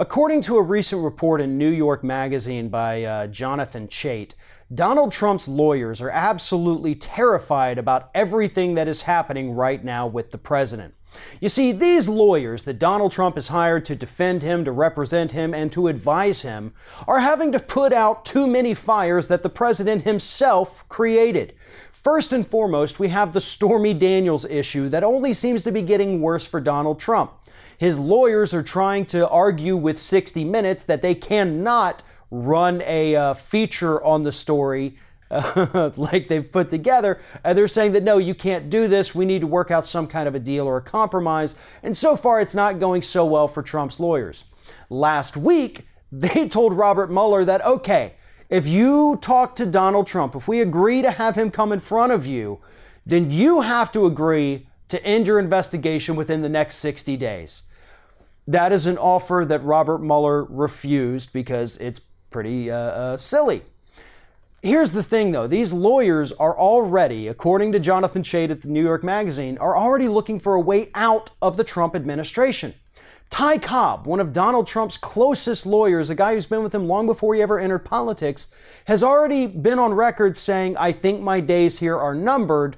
According to a recent report in New York Magazine by Jonathan Chait, Donald Trump's lawyers are absolutely terrified about everything that is happening right now with the president. You see, these lawyers that Donald Trump has hired to defend him, to represent him, and to advise him are having to put out too many fires that the president himself created. First and foremost, we have the Stormy Daniels issue that only seems to be getting worse for Donald Trump. His lawyers are trying to argue with 60 Minutes that they cannot run a feature on the story like they've put together. And they're saying that, no, you can't do this. We need to work out some kind of a deal or a compromise. And so far, it's not going so well for Trump's lawyers. Last week, they told Robert Mueller that, okay, if you talk to Donald Trump, if we agree to have him come in front of you, then you have to agree to end your investigation within the next 60 days. That is an offer that Robert Mueller refused because it's pretty silly. Here's the thing, though. These lawyers are already, according to Jonathan Chait at the New York Magazine, are already looking for a way out of the Trump administration. Ty Cobb, one of Donald Trump's closest lawyers, a guy who's been with him long before he ever entered politics, has already been on record saying, "I think my days here are numbered."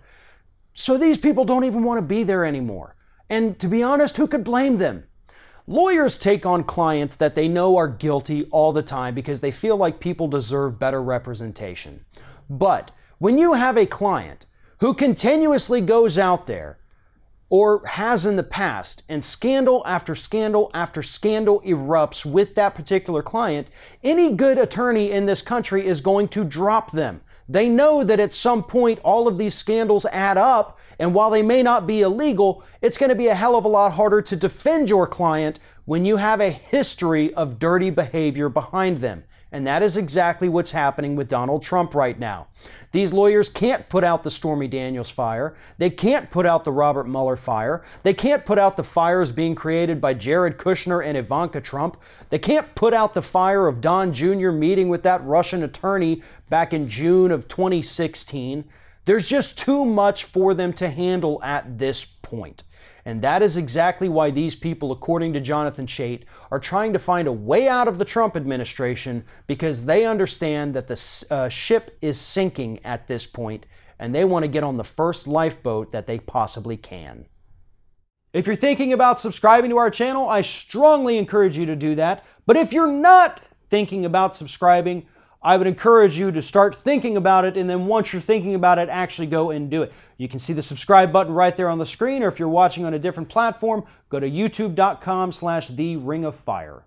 So these people don't even want to be there anymore. And to be honest, who could blame them? Lawyers take on clients that they know are guilty all the time because they feel like people deserve better representation. But when you have a client who continuously goes out there, or has in the past, and scandal after scandal after scandal erupts with that particular client, any good attorney in this country is going to drop them. They know that at some point all of these scandals add up, and while they may not be illegal, it's going to be a hell of a lot harder to defend your client when you have a history of dirty behavior behind them. And that is exactly what's happening with Donald Trump right now. These lawyers can't put out the Stormy Daniels fire. They can't put out the Robert Mueller fire. They can't put out the fires being created by Jared Kushner and Ivanka Trump. They can't put out the fire of Don Jr. meeting with that Russian attorney back in June of 2016. There's just too much for them to handle at this point. And that is exactly why these people, according to Jonathan Chait, are trying to find a way out of the Trump administration because they understand that the ship is sinking at this point and they want to get on the first lifeboat that they possibly can. If you're thinking about subscribing to our channel, I strongly encourage you to do that. But if you're not thinking about subscribing, I would encourage you to start thinking about it, and then once you're thinking about it, actually go and do it. You can see the subscribe button right there on the screen, or if you're watching on a different platform, go to youtube.com/theringoffire.